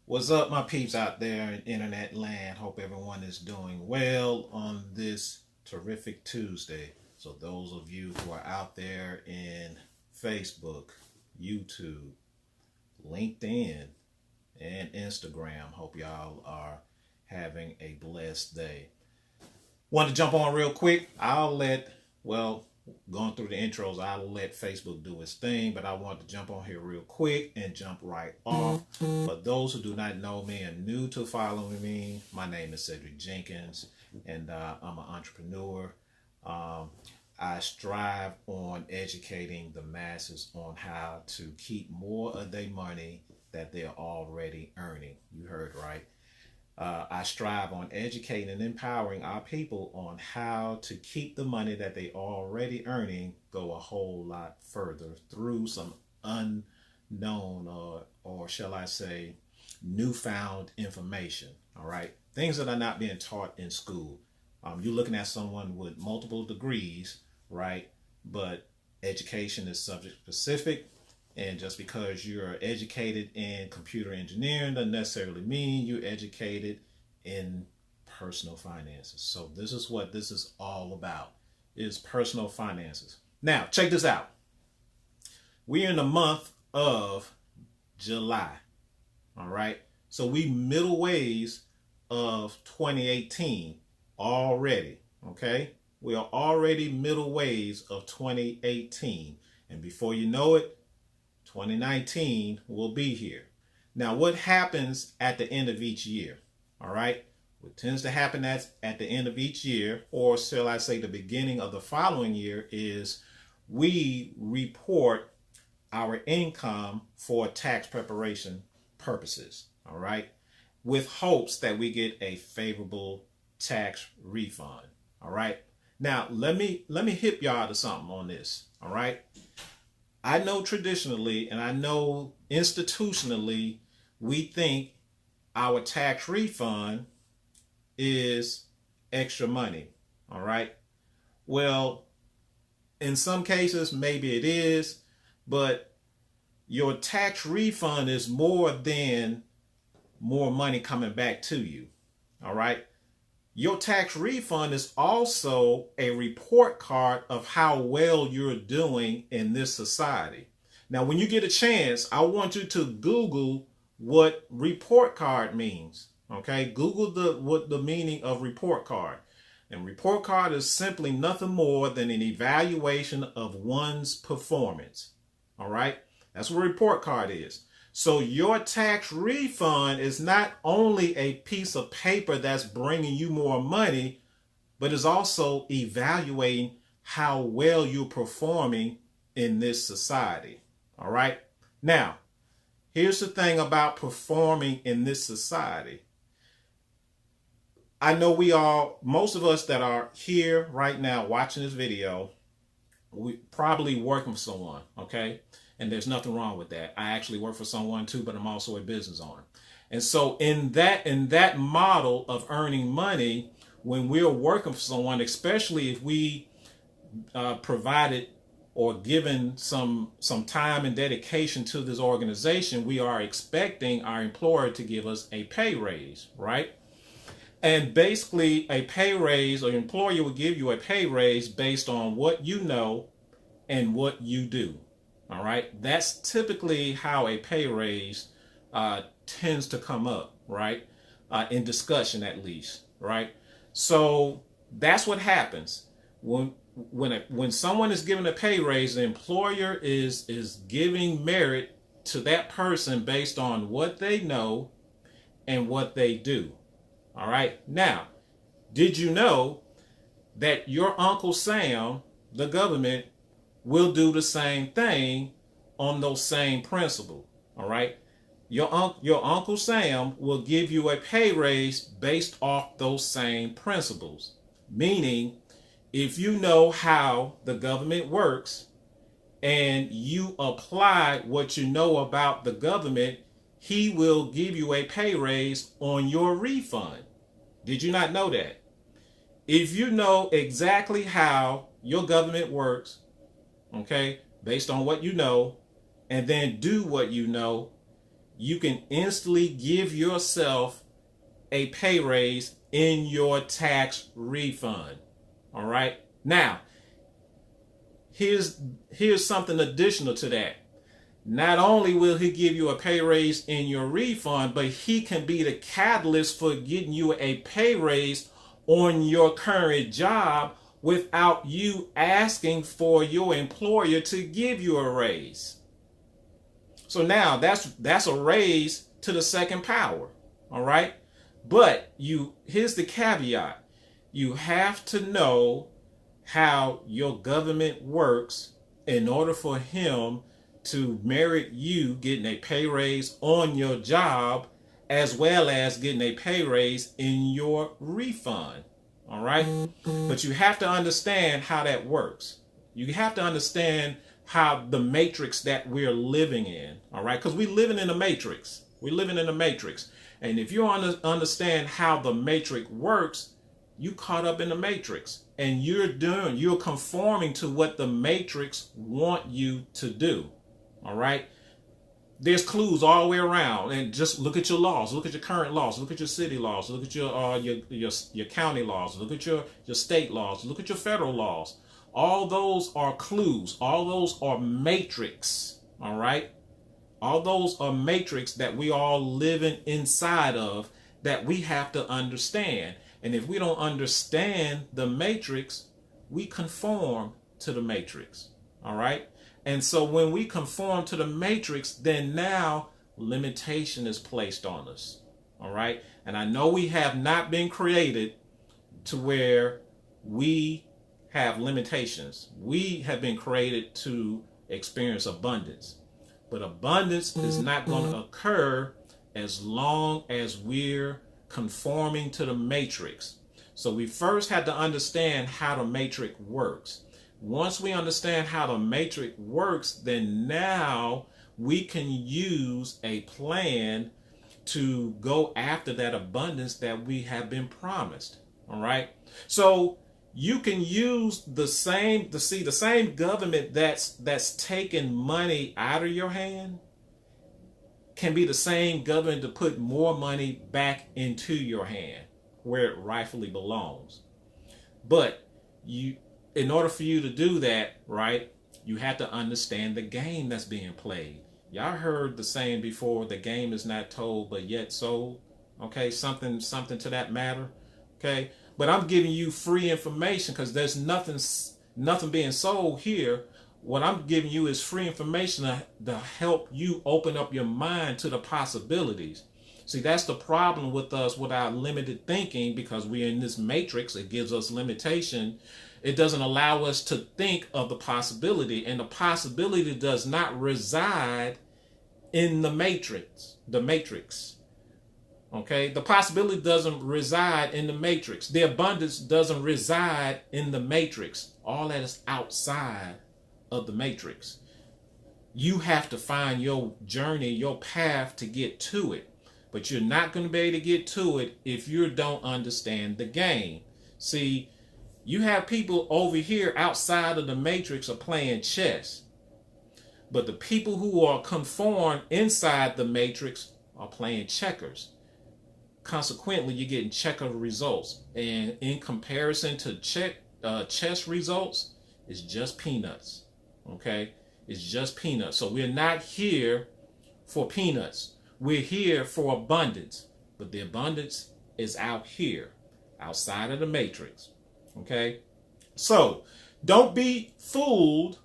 What's up, my peeps out there in internet land? Hope everyone is doing well on this terrific Tuesday. So, those of you who are out there in Facebook, YouTube, LinkedIn, and Instagram, hope y'all are having a blessed day. Want to jump on real quick? Going through the intros, I'll let Facebook do its thing, but I want to jump on here real quick and jump right off. For those who do not know me and new to following me, my name is Cedric Jenkins, and I'm an entrepreneur. I strive on educating the masses on how to keep more of their money that they're already earning. You heard right. I strive on educating and empowering our people on how to keep the money that they already earning go a whole lot further through some unknown or shall I say newfound information. All right, things that are not being taught in school. You're looking at someone with multiple degrees, right? But education is subject specific. And just because you're educated in computer engineering doesn't necessarily mean you're educated in personal finances. So this is what this is all about, is personal finances. Now, check this out. We're in the month of July. All right. So we middle ways of 2018 already. Okay. We are already middle ways of 2018. And before you know it, 2019 will be here. Now, what happens at the end of each year? All right. What tends to happen at the end of each year, or shall I say the beginning of the following year, is we report our income for tax preparation purposes. All right. With hopes that we get a favorable tax refund. All right. Now, let me hip y'all to something on this. All right. I know traditionally and I know institutionally we think our tax refund is extra money. All right. Well, in some cases, maybe it is, but your tax refund is more than more money coming back to you. All right. Your tax refund is also a report card of how well you're doing in this society. Now, when you get a chance, I want you to Google what report card means. Okay, Google what the meaning of report card. And report card is simply nothing more than an evaluation of one's performance. All right, that's what a report card is. So your tax refund is not only a piece of paper that's bringing you more money, but is also evaluating how well you're performing in this society. All right. Now, here's the thing about performing in this society. I know most of us that are here right now watching this video, we probably working for someone. Okay. And there's nothing wrong with that. I actually work for someone too, but I'm also a business owner. And so in that model of earning money, when we're working for someone, especially if we provided or given some time and dedication to this organization, we are expecting our employer to give us a pay raise, right? And basically a pay raise, or your employer will give you a pay raise based on what you know and what you do. All right, that's typically how a pay raise tends to come up, right? In discussion, at least, right? So that's what happens when someone is given a pay raise. The employer is giving merit to that person based on what they know and what they do. All right. Now, did you know that your Uncle Sam, the government, will do the same thing on those same principles? All right. Your Uncle Sam will give you a pay raise based off those same principles. Meaning, if you know how the government works and you apply what you know about the government, he will give you a pay raise on your refund. Did you not know that? If you know exactly how your government works, okay, based on what you know, and then do what you know, you can instantly give yourself a pay raise in your tax refund. All right. Now, here's something additional to that. Not only will he give you a pay raise in your refund, but he can be the catalyst for getting you a pay raise on your current job without you asking for your employer to give you a raise. So now that's a raise to the second power. All right. But here's the caveat. You have to know how your government works in order for him to merit you getting a pay raise on your job, as well as getting a pay raise in your refund. All right. But you have to understand how that works. You have to understand how the matrix that we're living in. All right. Because we're living in a matrix. We're living in a matrix. And if you understand how the matrix works, you caught up in the matrix, and you're conforming to what the matrix want you to do. All right. There's clues all the way around, and just look at your laws. Look at your current laws. Look at your city laws. Look at your county laws. Look at your state laws. Look at your federal laws. All those are clues. All those are matrix. All right. All those are matrix that we all living inside of, that we have to understand. And if we don't understand the matrix, we conform to the matrix. All right. And so when we conform to the matrix, then now limitation is placed on us. All right. And I know we have not been created to where we have limitations. We have been created to experience abundance. But abundance is not going to occur as long as we're conforming to the matrix. So we first had to understand how the matrix works. Once we understand how the matrix works, then now we can use a plan to go after that abundance that we have been promised. All right. So you can use the same government that's taking money out of your hand can be the same government to put more money back into your hand where it rightfully belongs. But in order for you to do that, right, you have to understand the game that's being played. Y'all heard the saying before, the game is not told but yet sold. Okay, something to that matter. Okay, but I'm giving you free information because there's nothing being sold here. What I'm giving you is free information to help you open up your mind to the possibilities. See, that's the problem with us, with our limited thinking, because we're in this matrix. It gives us limitation. It doesn't allow us to think of the possibility, and the possibility does not reside in the matrix. Okay, the possibility doesn't reside in the matrix. The abundance doesn't reside in the matrix. All that is outside of the matrix. You have to find your journey, your path to get to it. But you're not going to be able to get to it if you don't understand the game. See, you have people over here outside of the matrix are playing chess. But the people who are conformed inside the matrix are playing checkers. Consequently, you're getting checker results. And in comparison to chess results, it's just peanuts. Okay? It's just peanuts. So we're not here for peanuts. We're here for abundance. But the abundance is out here, outside of the matrix. Okay? So, don't be fooled.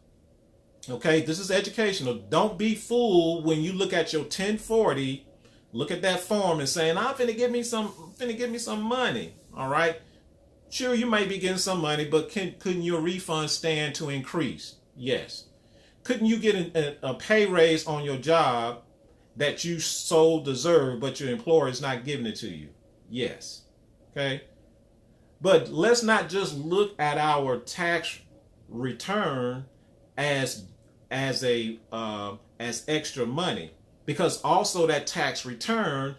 Okay? This is educational. Don't be fooled when you look at your 1040, look at that form and saying, I'm finna give me some money. All right? Sure, you might be getting some money, but couldn't your refund stand to increase? Yes. Couldn't you get a pay raise on your job that you so deserve, but your employer is not giving it to you? Yes. Okay. But let's not just look at our tax return as extra money, because also that tax return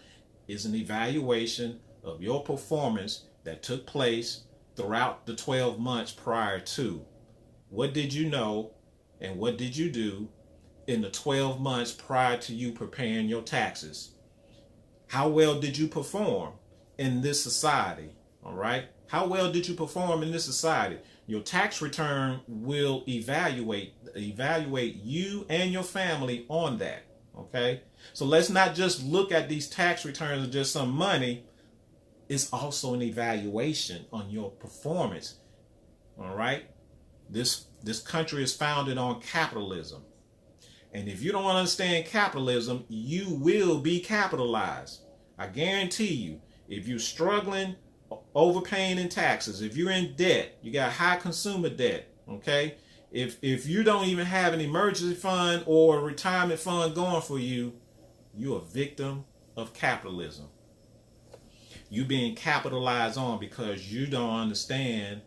is an evaluation of your performance that took place throughout the 12 months prior to. What did you know and what did you do in the 12 months prior to you preparing your taxes? How well did you perform in this society? All right. How well did you perform in this society? Your tax return will evaluate you and your family on that. Okay. So let's not just look at these tax returns as just some money. It's also an evaluation on your performance. All right. This country is founded on capitalism. And if you don't understand capitalism, you will be capitalized. I guarantee you, if you're struggling, overpaying in taxes, if you're in debt, you got high consumer debt, okay? If you don't even have an emergency fund or a retirement fund going for you, you're a victim of capitalism. You're being capitalized on because you don't understand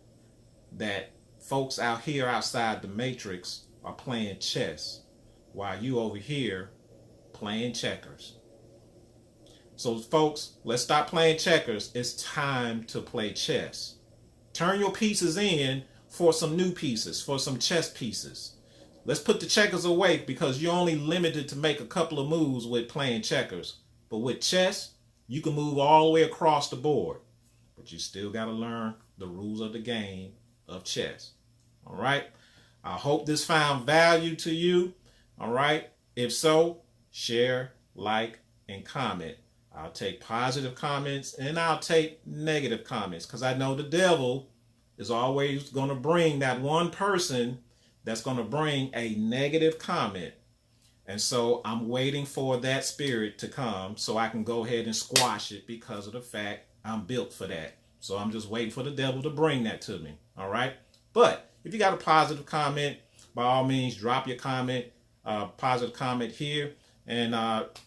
that folks out here outside the matrix are playing chess while you over here playing checkers. So folks, let's stop playing checkers. It's time to play chess. Turn your pieces in for some new pieces, for some chess pieces. Let's put the checkers away because you're only limited to make a couple of moves with playing checkers. But with chess, you can move all the way across the board. But you still got to learn the rules of the game of chess. All right? I hope this found value to you. All right? If so, share, like, and comment. I'll take positive comments and I'll take negative comments because I know the devil is always going to bring that one person that's going to bring a negative comment. And so I'm waiting for that spirit to come so I can go ahead and squash it because of the fact I'm built for that. So I'm just waiting for the devil to bring that to me. All right. But if you got a positive comment, by all means, drop your comment, positive comment here and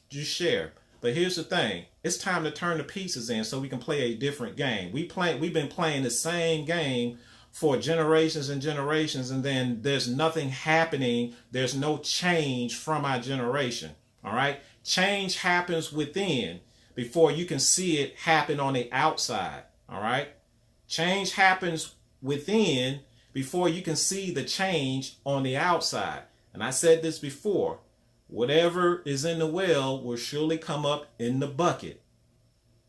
just share. But here's the thing. It's time to turn the pieces in so we can play a different game. We've been playing the same game for generations and generations, and then there's nothing happening. There's no change from our generation. All right? Change happens within before you can see it happen on the outside. All right? Change happens within before you can see the change on the outside. And I said this before. Whatever is in the well will surely come up in the bucket.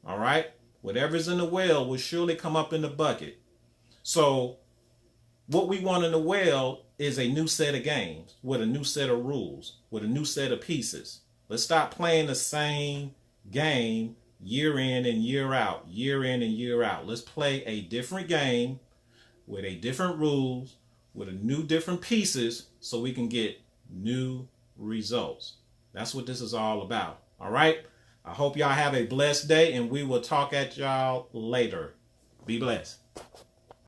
All right? Whatever's in the well will surely come up in the bucket. So what we want in the well is a new set of games with a new set of rules, with a new set of pieces. Let's stop playing the same game year in and year out, year in and year out. Let's play a different game with a different rules, with a new different pieces so we can get new results. That's what this is all about. All right. I hope y'all have a blessed day and we will talk at y'all later. Be blessed.